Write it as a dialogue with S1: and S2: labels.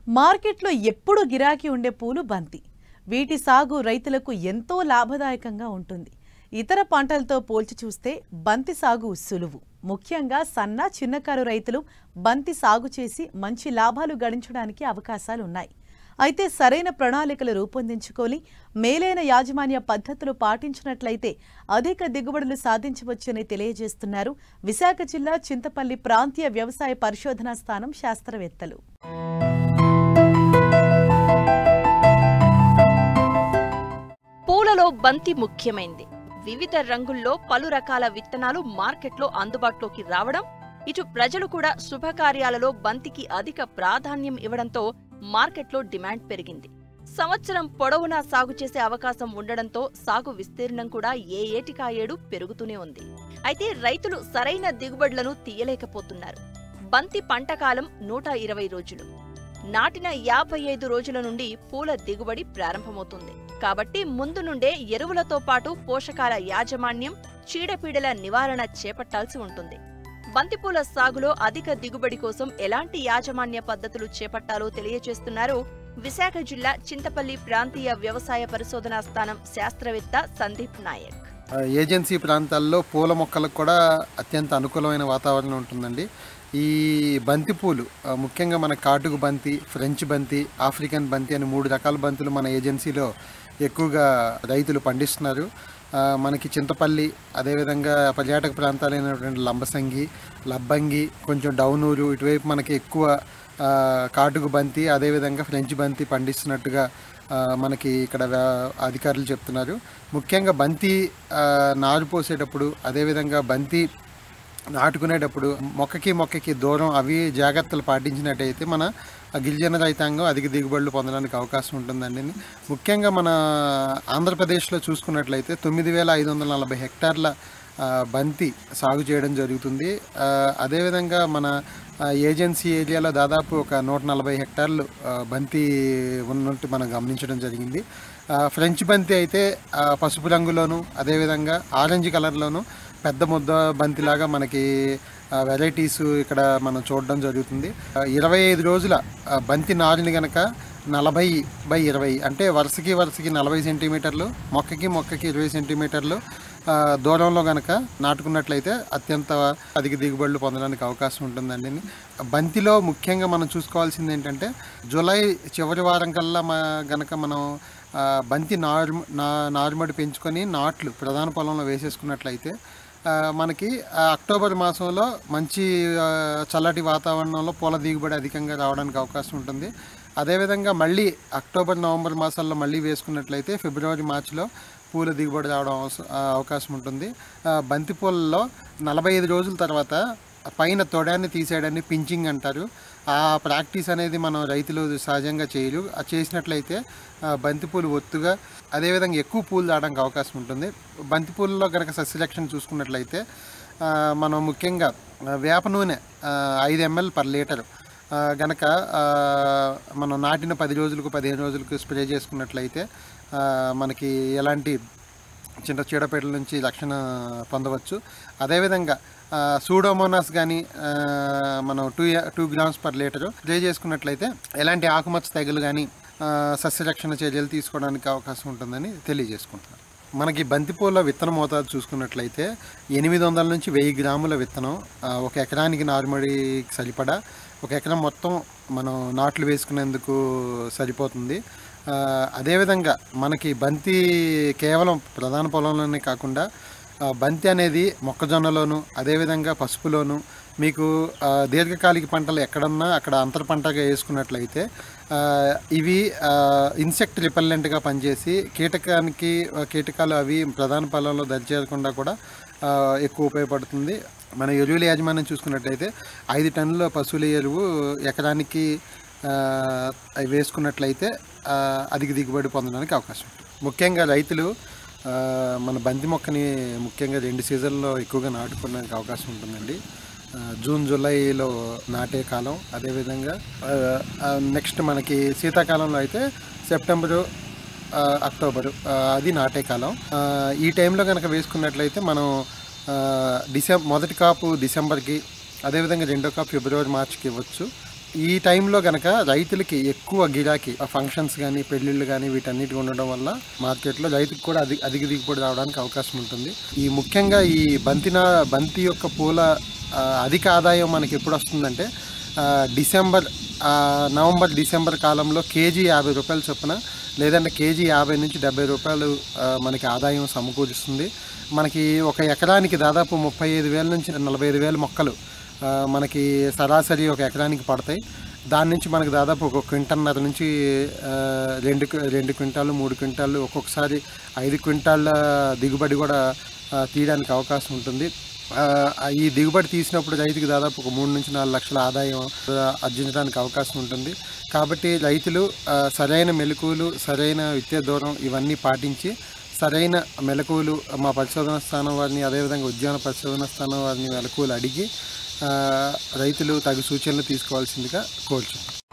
S1: మార్కెట్లో ఎప్పుడూ గిరాకీ ఉండే పూలు బంతి. వీటి సాగు రైతులకు ఎంతో లాభదాయకంగా ఉంటుంది. ఇతర పంటలతో పోల్చి చూస్తే బంతి సాగు సులువు. ముఖ్యంగా సన్న చిన్నకారు రైతులు బంతి సాగు చేసి మంచి లాభాలు గడించడానికి అవకాశాలున్నాయి. అయితే సరైన ప్రణాళికలు రూపొందించుకొని మేలైన యాజమాన్య పద్ధతులు పాటించినట్లయితే అధిక దిగుబడులు సాధించవచ్చని తెలియజేస్తున్నారు విశాఖ జిల్లా చింతపల్లి ప్రాంతీయ వ్యవసాయ పరిశోధనా స్థానం శాస్త్రవేత్తలు.
S2: పూలలో బంతి ముఖ్యమైంది. వివిధ రంగుల్లో పలు రకాల విత్తనాలు మార్కెట్లో అందుబాటులోకి రావడం, ఇటు ప్రజలు కూడా శుభకార్యాలలో బంతికి అధిక ప్రాధాన్యం ఇవ్వడంతో మార్కెట్లో డిమాండ్ పెరిగింది. సంవత్సరం పొడవునా సాగు చేసే అవకాశం ఉండడంతో సాగు విస్తీర్ణం కూడా ఏ ఏటికా ఏడు పెరుగుతూనే ఉంది. అయితే రైతులు సరైన దిగుబడులను తీయలేకపోతున్నారు. బంతి పంటకాలం 120 రోజులు. నాటిన 55 రోజుల నుండి పూల దిగుబడి ప్రారంభమవుతుంది. కాబట్టి ముందు నుండే ఎరువులతో పాటు పోషకాల యాజమాన్యం, చీడపీడల నివారణ చేపట్టాల్సి ఉంటుంది. బంతిపూల సాగులో అధిక దిగుబడి కోసం ఎలాంటి యాజమాన్య పద్ధతులు చేపట్టాలో తెలియజేస్తున్నారు విశాఖ జిల్లా చింతపల్లి ప్రాంతీయ వ్యవసాయ పరిశోధనా స్థానం శాస్త్రవేత్త సందీప్ నాయక్.
S3: ఏజెన్సీ ప్రాంతాల్లో పూల మొక్కలకు కూడా అత్యంత అనుకూలమైన వాతావరణం ఉంటుందండి. ఈ బంతి పూలు ముఖ్యంగా మన కాటుకు బంతి, ఫ్రెంచ్ బంతి, ఆఫ్రికన్ బంతి అని 3 రకాల బంతులు మన ఏజెన్సీలో ఎక్కువగా రైతులు పండిస్తున్నారు. మనకి చింతపల్లి, అదేవిధంగా పర్యాటక ప్రాంతాలైనటువంటి లంబసంగి, లబ్బంగి, కొంచెం డౌనూరు ఇటువైపు మనకి ఎక్కువ కాటుకు బంతి, అదేవిధంగా ఫ్రెంచ్ బంతి పండిస్తున్నట్టుగా మనకి ఇక్కడ అధికారులు చెప్తున్నారు. ముఖ్యంగా బంతి నారు పోసేటప్పుడు, అదేవిధంగా బంతి నాటుకునేటప్పుడు మొక్కకి దూరం అవి జాగ్రత్తలు పాటించినట్టయితే మన గిరిజన రైతాంగం అధిక దిగుబడులు పొందడానికి అవకాశం ఉంటుందండి. ముఖ్యంగా మన ఆంధ్రప్రదేశ్లో చూసుకున్నట్లయితే 9,540 హెక్టార్ల బంతి సాగు చేయడం జరుగుతుంది. అదేవిధంగా మన ఏజెన్సీ ఏరియాలో దాదాపు ఒక 140 హెక్టార్లు బంతి ఉన్నట్టు మనం గమనించడం జరిగింది. ఫ్రెంచ్ బంతి అయితే పసుపు రంగులోను, అదేవిధంగా ఆరెంజ్ కలర్లోను పెద్ద ముద్ద బంతిలాగా మనకి వెరైటీస్ ఇక్కడ మనం చూడడం జరుగుతుంది. 25 రోజుల బంతి నారుని గనక 40/20 అంటే వరుసకి 40 సెంటీమీటర్లు, మొక్కకి 20 సెంటీమీటర్లు దూరంలో గనక నాటుకున్నట్లయితే అత్యంత అధిక దిగుబడులు పొందడానికి అవకాశం ఉంటుందండి. బంతిలో ముఖ్యంగా మనం చూసుకోవాల్సింది ఏంటంటే జూలై చివరి వారం కల్లా గనక మనం బంతి నారుమడి పెంచుకొని నాట్లు ప్రధాన పొలంలో వేసేసుకున్నట్లయితే మనకి అక్టోబర్ మాసంలో మంచి చల్లటి వాతావరణంలో పూల దిగుబడి అధికంగా రావడానికి అవకాశం ఉంటుంది. అదేవిధంగా మళ్ళీ అక్టోబర్ నవంబర్ మాసాల్లో మళ్ళీ వేసుకున్నట్లయితే ఫిబ్రవరి మార్చిలో పూల దిగుబడి రావడం అవకాశం ఉంటుంది. బంతి పూలలో 45 రోజుల తర్వాత పైన తొడాన్ని తీసేయడాన్ని పించింగ్ అంటారు. ఆ ప్రాక్టీస్ అనేది మనం రైతులు సహజంగా చేయరు. అది చేసినట్లయితే బంతిపూలు ఒత్తుగా, అదేవిధంగా ఎక్కువ పూలు రావడానికి అవకాశం ఉంటుంది. బంతిపూలలో కనుక సస్యరక్షణ చూసుకున్నట్లయితే మనం ముఖ్యంగా వేప నూనె 5 ml పర్ లీటరు గనక మనం నాటిన 10 రోజులకు 15 రోజులకు స్ప్రే చేసుకున్నట్లయితే మనకి ఎలాంటి చిన్న చీడపీడల నుంచి రక్షణ పొందవచ్చు. అదేవిధంగా సూడోమోనాస్ కానీ మనం 2 grams పర్ లీటరు స్ప్రే చేసుకున్నట్లయితే ఎలాంటి ఆకుమచ్చ తెగులు కానీ సస్యరక్షణ చర్యలు తీసుకోవడానికి అవకాశం ఉంటుందని తెలియజేసుకుంటున్నాను. మనకి బంతిపూల విత్తన మోతాదు చూసుకున్నట్లయితే 800 నుంచి 1000 గ్రాముల విత్తనం ఒక ఎకరానికి నారుమడికి సరిపడా, ఒక ఎకరం మొత్తం మనం నాట్లు వేసుకునేందుకు సరిపోతుంది. అదేవిధంగా మనకి బంతి కేవలం ప్రధాన పొలంలోనే కాకుండా బంతి అనేది మొక్కజొన్నలోను, అదేవిధంగా పసుపులోను, మీకు దీర్ఘకాలిక పంటలు ఎక్కడన్నా అక్కడ అంతర పంటగా వేసుకున్నట్లయితే ఇవి ఇన్సెక్ట్ రిపెల్లెంట్గా పనిచేసి కీటకాలు అవి ప్రధాన పొలంలో దరిచేరకుండా కూడా ఎక్కువ ఉపయోగపడుతుంది. మన ఎరువుల యాజమాన్యం చూసుకున్నట్లయితే 5 టన్నుల పశువుల ఎరువు ఎకరానికి వేసుకున్నట్లయితే అధిక దిగుబడి పొందడానికి అవకాశం ఉంటుంది. ముఖ్యంగా రైతులు మన బంతి మొక్కని ముఖ్యంగా 2 సీజన్లో ఎక్కువగా నాటుకోవడానికి అవకాశం ఉంటుందండి. జూన్ జూలైలో నాటే కాలం, అదేవిధంగా నెక్స్ట్ మనకి శీతాకాలంలో అయితే సెప్టెంబరు అక్టోబరు అది నాటే కాలం. ఈ టైంలో కనుక వేసుకున్నట్లయితే మనం మొదటి కాపు డిసెంబర్కి, అదేవిధంగా రెండో కాపు ఫిబ్రవరి మార్చికి ఇవ్వచ్చు. ఈ టైంలో గనక రైతులకి ఎక్కువ గిరాకీ ఫంక్షన్స్ కానీ పెళ్ళిళ్ళు కానీ వీటన్నిటి ఉండడం వల్ల మార్కెట్లో రైతుకి కూడా అధిక దిగుబడి రావడానికి అవకాశం ఉంటుంది. ఈ ముఖ్యంగా ఈ బంతి యొక్క పూల అధిక ఆదాయం మనకి ఎప్పుడు వస్తుందంటే నవంబర్ డిసెంబర్ కాలంలో కేజీ 50 రూపాయల చొప్పున లేదంటే కేజీ 50 నుంచి 70 రూపాయలు మనకి ఆదాయం సమకూరుస్తుంది. మనకి ఒక ఎకరానికి దాదాపు 35,000 నుంచి 45,000 మొక్కలు మనకి సరాసరి ఒక ఎకరానికి పడతాయి. దాని నుంచి మనకు దాదాపు ఒక క్వింటన్నర నుంచి 2 క్వింటాలు 3 క్వింటాలు ఒక్కొక్కసారి 5 క్వింటాల దిగుబడి కూడా తీయడానికి అవకాశం ఉంటుంది. ఈ దిగుబడి తీసినప్పుడు రైతుకి దాదాపు ఒక 3 నుంచి 4 లక్షల ఆదాయం ఆర్జించడానికి అవకాశం ఉంటుంది. కాబట్టి రైతులు సరైన మెలకువలు, సరైన విత్తే దూరం ఇవన్నీ పాటించి సరైన మెలకువలు మా పరిశోధనా స్థానం వారిని, అదేవిధంగా ఉద్యాన పరిశోధనా స్థానం వారిని మెలకువలు అడిగి రైతులు తగు సూచనలు తీసుకోవాల్సిందిగా కోరుచున్నాం.